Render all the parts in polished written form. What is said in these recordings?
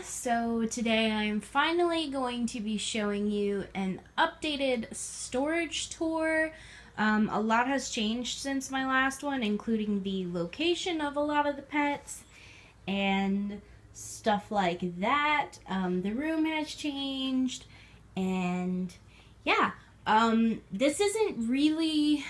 So today I am finally going to be showing you an updated storage tour. A lot has changed since my last one, including the location of a lot of the pets and stuff like that. The room has changed, and yeah, this isn't really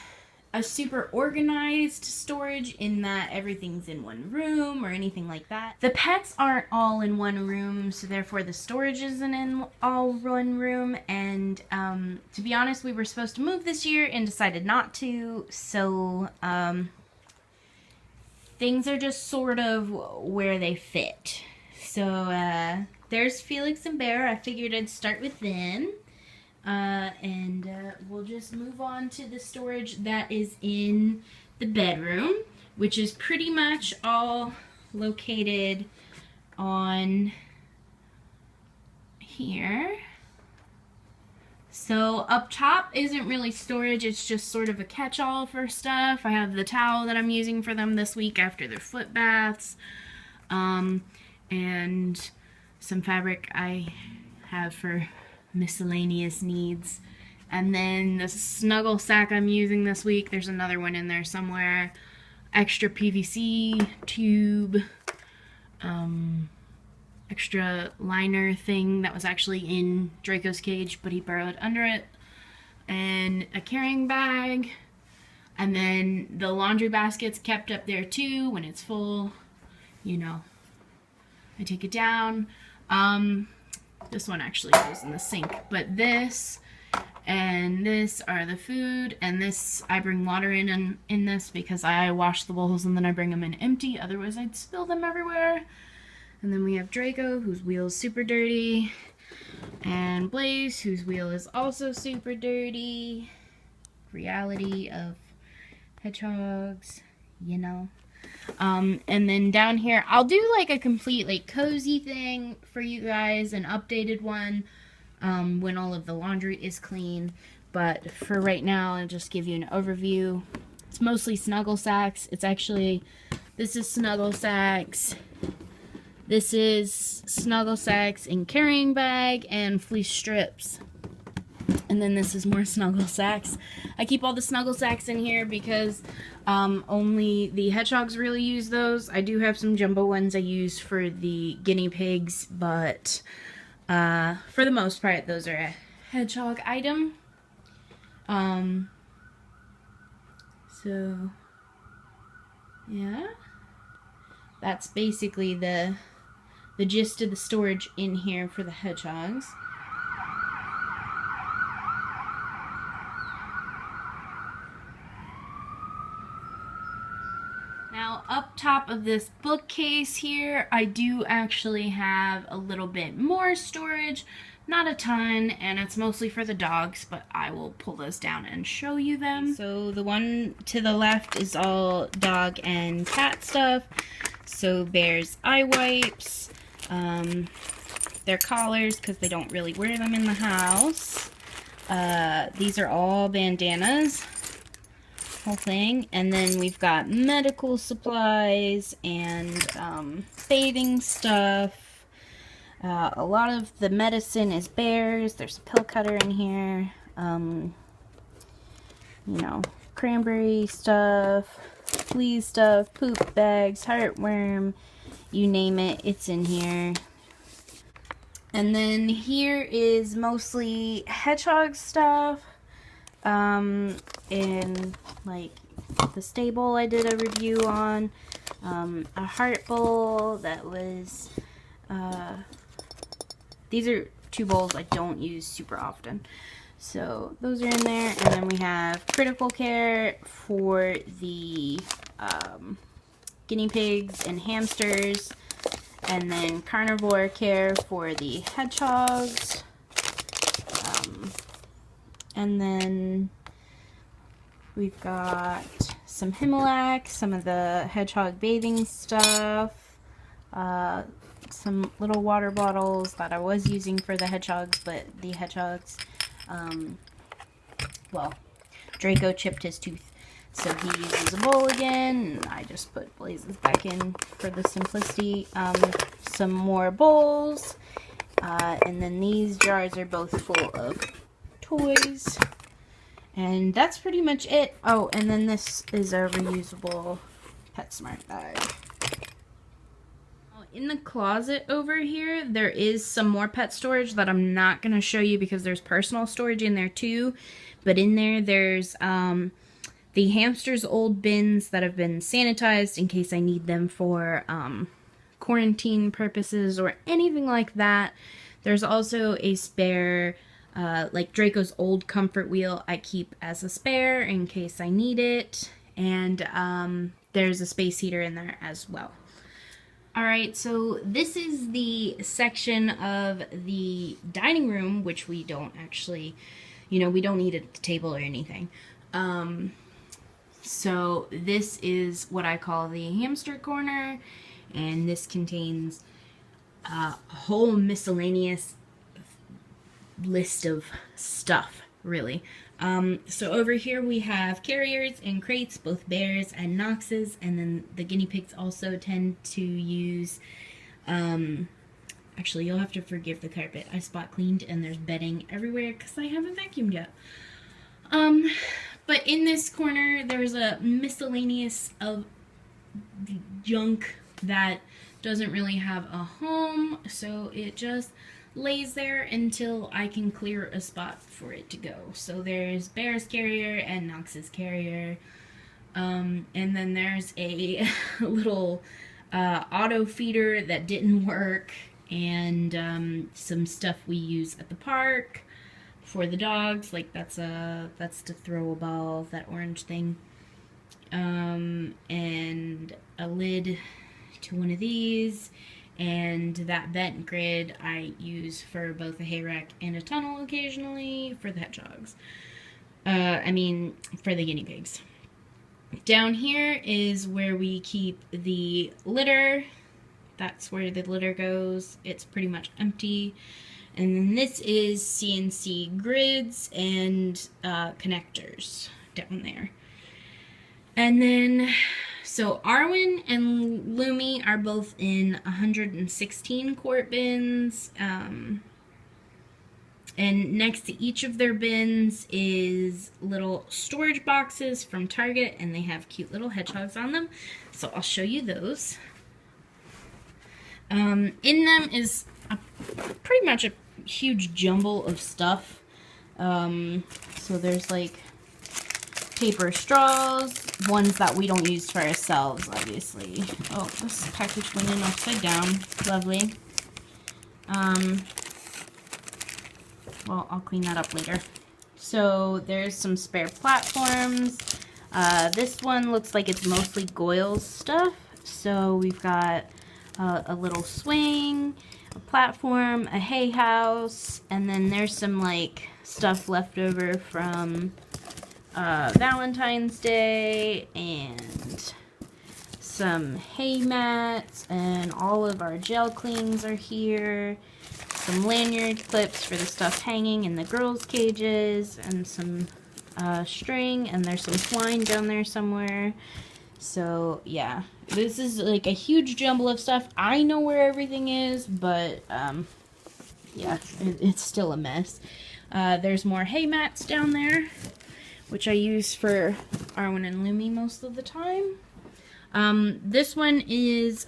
a super organized storage in that everything's in one room or anything like that. The pets aren't all in one room, so therefore the storage isn't in all one room. And to be honest, we were supposed to move this year and decided not to, so things are just sort of where they fit. So there's Felix and Bear. I figured I'd start with them. And we'll just move on to the storage that is in the bedroom, which is pretty much all located on here. So up top isn't really storage, it's just sort of a catch-all for stuff. I have the towel that I'm using for them this week after their foot baths, and some fabric I have for miscellaneous needs. And then the snuggle sack I'm using this week, there's another one in there somewhere. Extra PVC tube, extra liner thing that was actually in Draco's cage, but he burrowed under it. And a carrying bag. And then the laundry basket's kept up there too. When it's full, you know, I take it down. This one actually goes in the sink, but this and this are the food, and this I bring water in this because I wash the bowls and then I bring them in empty, otherwise I'd spill them everywhere. And then we have Draco, whose wheel is super dirty, and Blaze, whose wheel is also super dirty. Reality of hedgehogs, you know. And then down here, I'll do like a complete like cozy thing for you guys, an updated one, when all of the laundry is clean. But for right now, I'll just give you an overview. It's mostly snuggle sacks. It's actually, this is snuggle sacks. This is snuggle sacks in carrying bag and fleece strips. And then this is more snuggle sacks. I keep all the snuggle sacks in here because only the hedgehogs really use those. I do have some jumbo ones I use for the guinea pigs, but for the most part, those are a hedgehog item. So, yeah. That's basically the gist of the storage in here for the hedgehogs. Now, up top of this bookcase here, I do actually have a little bit more storage. Not a ton, and it's mostly for the dogs, but I will pull those down and show you them. So the one to the left is all dog and cat stuff. So Bear's eye wipes, their collars, because they don't really wear them in the house. These are all bandanas. Whole thing. And then we've got medical supplies and bathing stuff. A lot of the medicine is Bear's. There's a pill cutter in here. You know, cranberry stuff, flea stuff, poop bags, heartworm, you name it, it's in here. And then here is mostly hedgehog stuff. In like the stable I did a review on, a heart bowl that was, these are two bowls I don't use super often, so those are in there. And then we have critical care for the guinea pigs and hamsters, and then carnivore care for the hedgehogs. And then we've got some Himalac, some of the hedgehog bathing stuff, some little water bottles that I was using for the hedgehogs, but the hedgehogs, well, Draco chipped his tooth, so he uses a bowl again, and I just put Blaze's back in for the simplicity. some more bowls. And then these jars are both full of toys. And that's pretty much it. Oh, and then this is a reusable PetSmart bag. In the closet over here, there is some more pet storage that I'm not going to show you because there's personal storage in there too. But in there, there's the hamsters' old bins that have been sanitized in case I need them for quarantine purposes or anything like that. There's also a spare, like Draco's old comfort wheel I keep as a spare in case I need it. And there's a space heater in there as well. Alright, so this is the section of the dining room, which we don't actually, you know, we don't eat at the table or anything. So this is what I call the Hamster Corner, and this contains a whole miscellaneous list of stuff, really. So over here we have carriers and crates, both bears and Noxes, and then the guinea pigs also tend to use, actually you'll have to forgive the carpet. I spot cleaned and there's bedding everywhere because I haven't vacuumed yet. But in this corner there's a miscellaneous of junk that doesn't really have a home, so it just lays there until I can clear a spot for it to go. So there's Bear's carrier and Nox's carrier, and then there's a little auto feeder that didn't work, and some stuff we use at the park for the dogs, like that's to throw a ball, that orange thing, and a lid to one of these. And that vent grid I use for both a hay rack and a tunnel occasionally for the hedgehogs. For the guinea pigs. Down here is where we keep the litter. That's where the litter goes. It's pretty much empty. And then this is CNC grids and connectors down there. And then, so Arwen and Lumi are both in 116 quart bins, and next to each of their bins is little storage boxes from Target, and they have cute little hedgehogs on them, so I'll show you those. In them is pretty much a huge jumble of stuff. So there's like paper straws, ones that we don't use for ourselves, obviously. Oh, this package went in upside down. Lovely. Well, I'll clean that up later. So there's some spare platforms. This one looks like it's mostly Goyle's stuff. So we've got a little swing, a platform, a hay house, and then there's some like stuff left over from Valentine's Day, and some hay mats, and all of our gel clings are here. Some lanyard clips for the stuff hanging in the girls' cages, and some string, and there's some twine down there somewhere. So yeah, this is like a huge jumble of stuff. I know where everything is, but yeah, it's still a mess. There's more hay mats down there, which I use for Arwen and Lumi most of the time. This one is,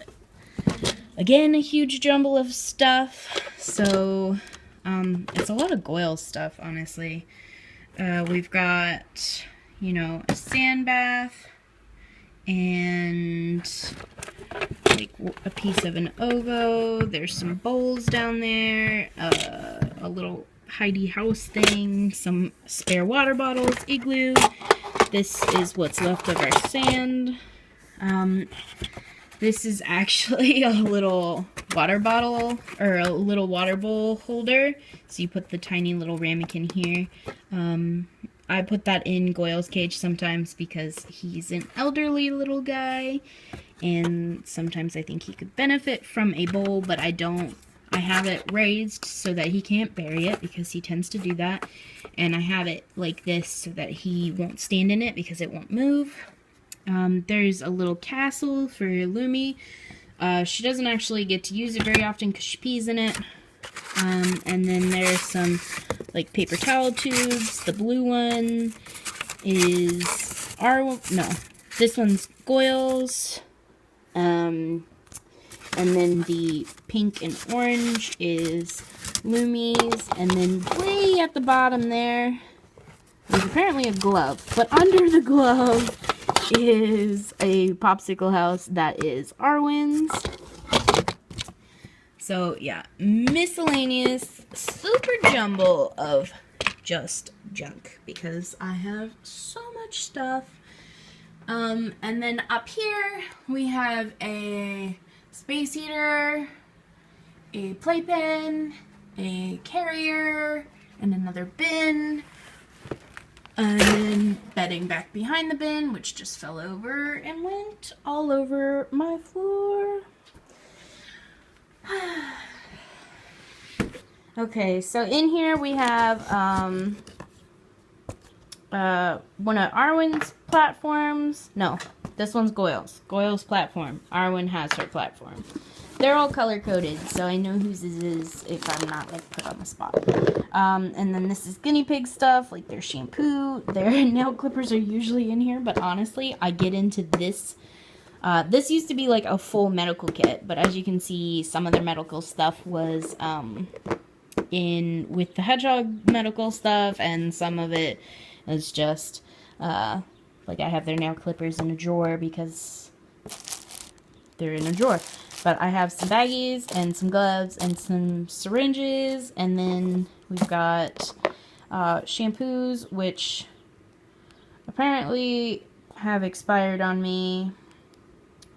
again, a huge jumble of stuff. So, it's a lot of Goyle stuff, honestly. We've got, you know, a sand bath, and like a piece of an ovo. There's some bowls down there, a little Heidi house thing, some spare water bottles, igloo. This is what's left of our sand. This is actually a little water bottle, or a little water bowl holder. So you put the tiny little ramekin here. I put that in Goyle's cage sometimes because he's an elderly little guy, and sometimes I think he could benefit from a bowl, but I don't. I have it raised so that he can't bury it because he tends to do that, and I have it like this so that he won't stand in it because it won't move. There's a little castle for Lumi. She doesn't actually get to use it very often because she pees in it. And then there's some like paper towel tubes. The blue one is this one's Goyles. And then the pink and orange is Loomies. And then way at the bottom there is apparently a glove. But under the glove is a popsicle house that is Arwen's. So yeah, miscellaneous super jumble of just junk because I have so much stuff. And then up here we have a space heater, a playpen, a carrier, and another bin. And then bedding back behind the bin, which just fell over and went all over my floor. Okay, so in here we have one of Arwen's platforms. No, this one's Goyle's. Goyle's platform. Arwen has her platform. They're all color-coded, so I know whose this is if I'm not, like, put on the spot. And then this is guinea pig stuff, like their shampoo. Their nail clippers are usually in here, but honestly, I get into this. This used to be, like, a full medical kit, but as you can see, some of their medical stuff was in with the hedgehog medical stuff, and some of it is just, like, I have their nail clippers in a drawer because they're in a drawer. But I have some baggies and some gloves and some syringes, and then we've got shampoos, which apparently have expired on me,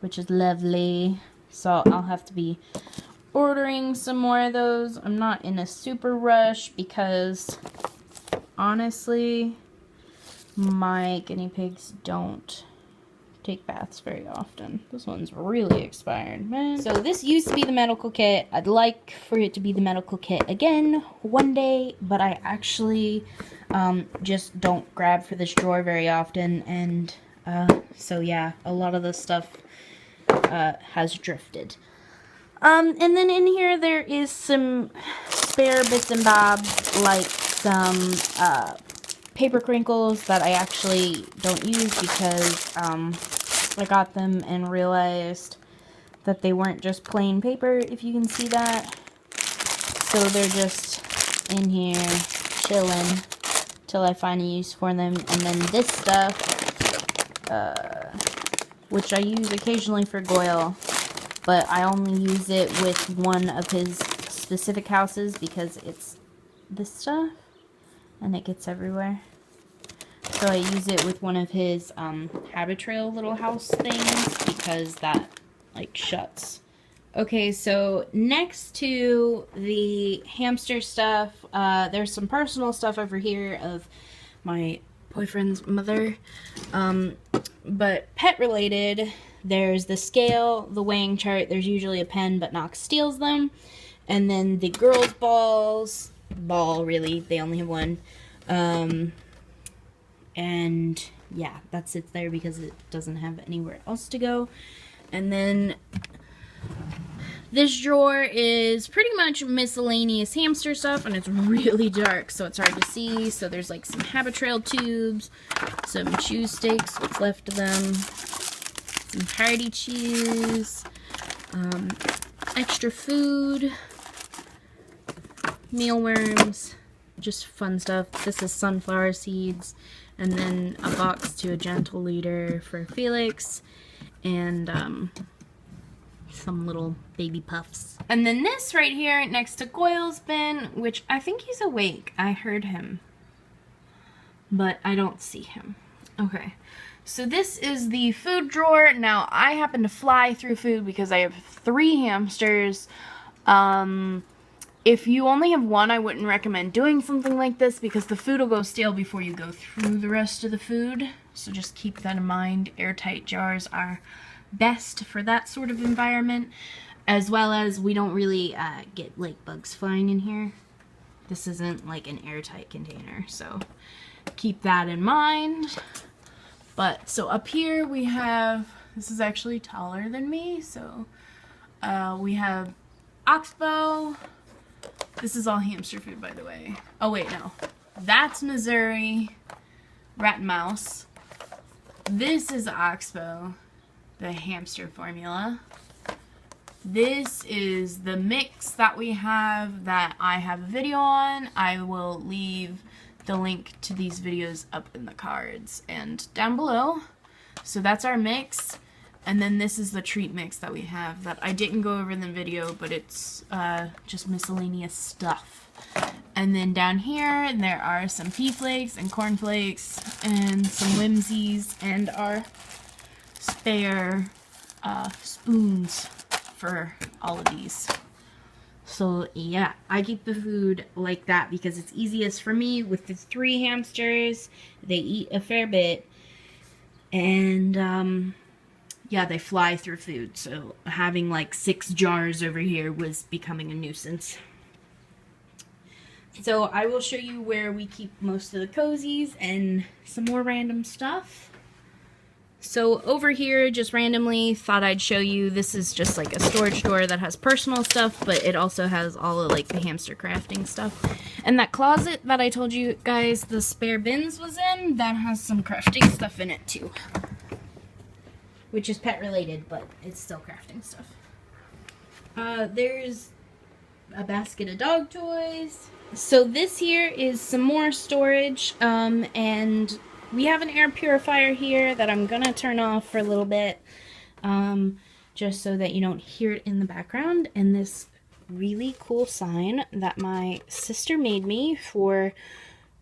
which is lovely. So I'll have to be ordering some more of those. I'm not in a super rush because honestly, my guinea pigs don't take baths very often. This one's really expired, man. So this used to be the medical kit. I'd like for it to be the medical kit again one day, but I actually just don't grab for this drawer very often, and so yeah, a lot of this stuff has drifted. And then in here there is some spare bits and bobs, like some paper crinkles that I actually don't use because I got them and realized that they weren't just plain paper, if you can see that. So they're just in here chilling till I find a use for them. And then this stuff, which I use occasionally for Goyle, but I only use it with one of his specific houses because it's this stuff and it gets everywhere. So I use it with one of his habit trail little house things because that like shuts. Okay, so next to the hamster stuff, there's some personal stuff over here of my boyfriend's mother. But pet related, there's the scale, the weighing chart. There's usually a pen, but Knox steals them. And then the girls' ball, really, they only have one. And yeah, that sits there because it doesn't have anywhere else to go. And then this drawer is pretty much miscellaneous hamster stuff, and it's really dark, so it's hard to see. So there's like some habit trail tubes, some chew sticks, what's left of them, some party chews, extra food, mealworms, just fun stuff. This is sunflower seeds, and then a box to a gentle leader for Felix, and some little baby puffs. And then this right here next to Goyle's bin, which I think he's awake. I heard him, but I don't see him. Okay, so this is the food drawer. Now I happen to fly through food because I have 3 hamsters. If you only have one, I wouldn't recommend doing something like this because the food will go stale before you go through the rest of the food. So just keep that in mind. Airtight jars are best for that sort of environment, as well as we don't really get like bugs flying in here. This isn't like an airtight container, so keep that in mind. But so up here we have, this is actually taller than me, so We have Oxbow. This is all hamster food, by the way. Oh wait, no. That's Missouri Rat and Mouse. This is Oxbow, the hamster formula. This is the mix that we have that I have a video on. I will leave the link to these videos up in the cards and down below. So that's our mix. And then this is the treat mix that we have that I didn't go over in the video, but it's just miscellaneous stuff. And then down here, there are some pea flakes and corn flakes and some whimsies and our spare spoons for all of these. So yeah, I keep the food like that because it's easiest for me with the 3 hamsters. They eat a fair bit. And yeah, they fly through food, so having like 6 jars over here was becoming a nuisance. So I will show you where we keep most of the cozies and some more random stuff. So over here, just randomly, thought I'd show you, this is just like a storage door that has personal stuff, but it also has all of like the hamster crafting stuff. And that closet that I told you guys the spare bins was in, that has some crafting stuff in it too. Which is pet related, but it's still crafting stuff. There's a basket of dog toys. So this here is some more storage, and we have an air purifier here that I'm gonna turn off for a little bit, just so that you don't hear it in the background. And this really cool sign that my sister made me for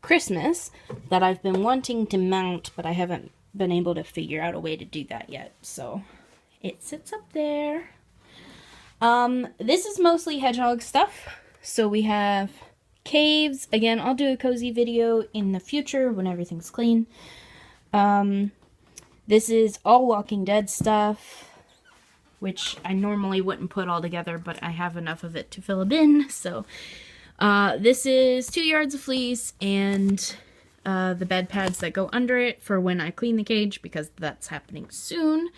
Christmas that I've been wanting to mount, but I haven't been able to figure out a way to do that yet, so it sits up there. This is mostly hedgehog stuff. So we have caves. Again, I'll do a cozy video in the future when everything's clean. This is all Walking Dead stuff, which I normally wouldn't put all together, but I have enough of it to fill a bin. So this is 2 yards of fleece and the bed pads that go under it for when I clean the cage, because that's happening soon.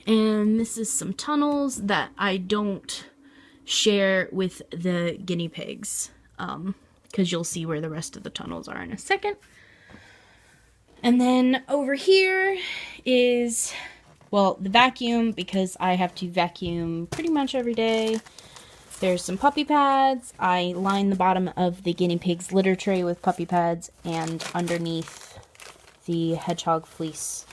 And this is some tunnels that I don't share with the guinea pigs, because you'll see where the rest of the tunnels are in a second. And then over here is, well, the vacuum, because I have to vacuum pretty much every day. There's some puppy pads. I line the bottom of the guinea pig's litter tray with puppy pads, and underneath the hedgehog fleece.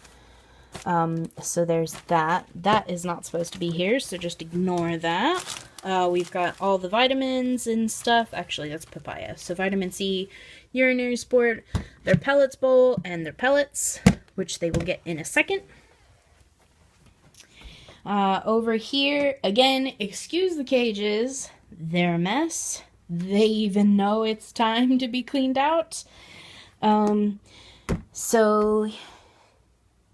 So there's that. That is not supposed to be here, so just ignore that. We've got all the vitamins and stuff. Actually, that's papaya. So vitamin C, urinary support, their pellets bowl, and their pellets, which they will get in a second. Over here, again, excuse the cages. They're a mess. They even know it's time to be cleaned out. So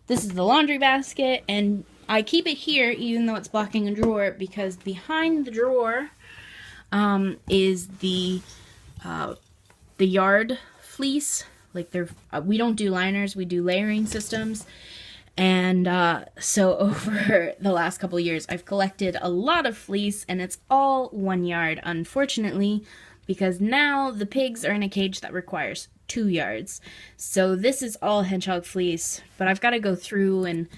this is the laundry basket, and I keep it here even though it's blocking a drawer, because behind the drawer is the yard fleece. Like we don't do liners, we do layering systems. And so over the last couple years, I've collected a lot of fleece, and it's all 1 yard, unfortunately, because now the pigs are in a cage that requires 2 yards. So this is all hedgehog fleece, but I've got to go through and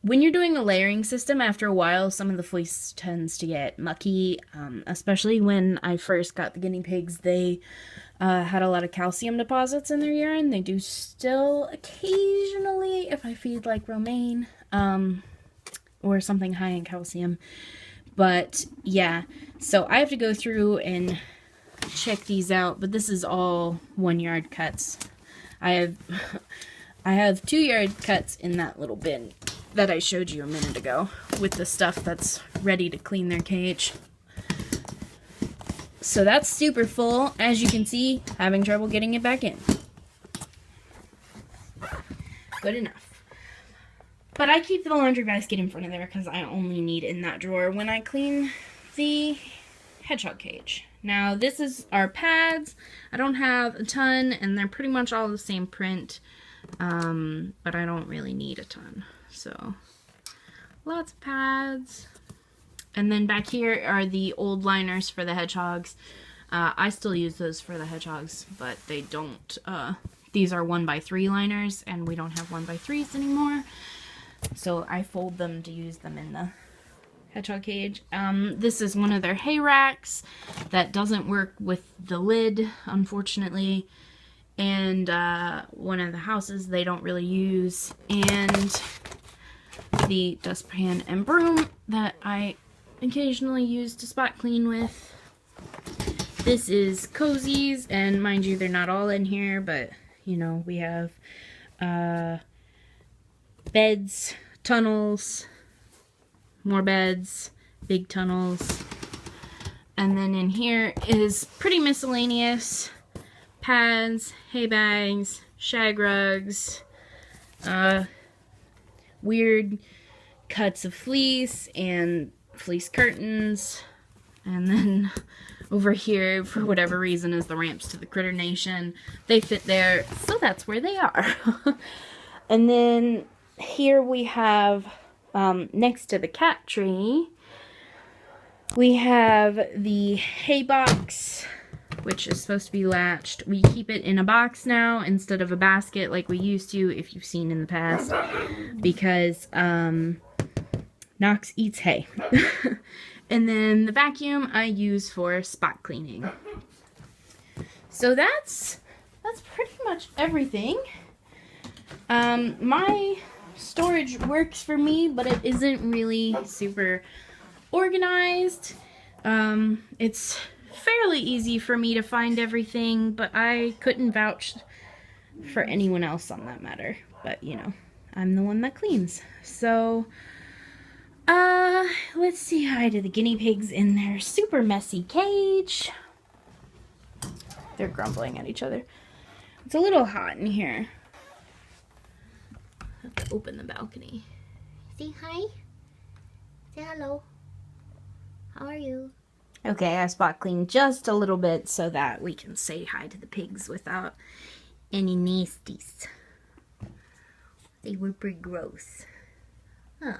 when you're doing a layering system, after a while, some of the fleece tends to get mucky, especially when I first got the guinea pigs. They had a lot of calcium deposits in their urine. They do still occasionally if I feed like romaine or something high in calcium. But yeah, so I have to go through and check these out. But this is all 1 yard cuts. I have 2 yard cuts in that little bin that I showed you a minute ago with the stuff that's ready to clean their cage. So that's super full. As you can see, having trouble getting it back in. Good enough. But I keep the laundry basket in front of there because I only need it in that drawer when I clean the hedgehog cage. Now this is our pads. I don't have a ton, and they're pretty much all the same print, but I don't really need a ton. So lots of pads. And then back here are the old liners for the hedgehogs. I still use those for the hedgehogs, but they don't. These are 1x3 liners, and we don't have 1x3s anymore. So I fold them to use them in the hedgehog cage. This is one of their hay racks that doesn't work with the lid, unfortunately. And one of the houses they don't really use. And the dustpan and broom that I occasionally use to spot clean with. This is cozies, and mind you, they're not all in here, but you know, we have beds, tunnels, more beds, big tunnels, and then in here is pretty miscellaneous: pads, hay bags, shag rugs, weird cuts of fleece and fleece curtains, and then over here, for whatever reason, is the ramps to the Critter Nation. They fit there, so that's where they are. And then here we have, next to the cat tree, we have the hay box, which is supposed to be latched. We keep it in a box now instead of a basket like we used to, if you've seen in the past, because Knox eats hay. And then the vacuum I use for spot cleaning. So that's pretty much everything. My storage works for me, but it isn't really super organized. It's fairly easy for me to find everything, but I couldn't vouch for anyone else on that matter. But, you know, I'm the one that cleans. So, let's say hi to the guinea pigs in their super messy cage. They're grumbling at each other. It's a little hot in here. I have to open the balcony. Say hi. Say hello. How are you? Okay, I spot cleaned just a little bit so that we can say hi to the pigs without any nasties. They were pretty gross. Huh.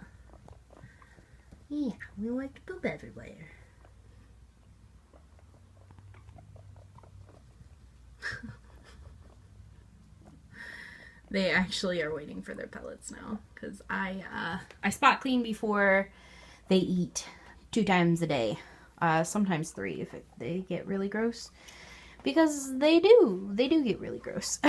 Yeah, we like to poop everywhere. They actually are waiting for their pellets now, because I spot clean before they eat 2 times a day. Sometimes 3 if they get really gross, because they do get really gross.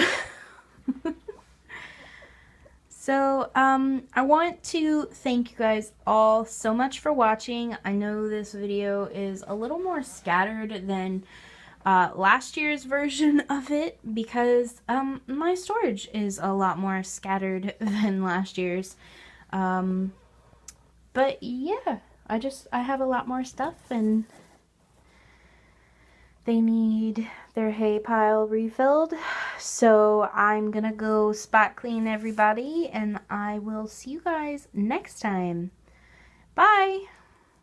So, I want to thank you guys all so much for watching. I know this video is a little more scattered than last year's version of it, because my storage is a lot more scattered than last year's. But yeah, I have a lot more stuff, and they need their hay pile refilled. So I'm gonna go spot clean everybody, and I will see you guys next time. Bye!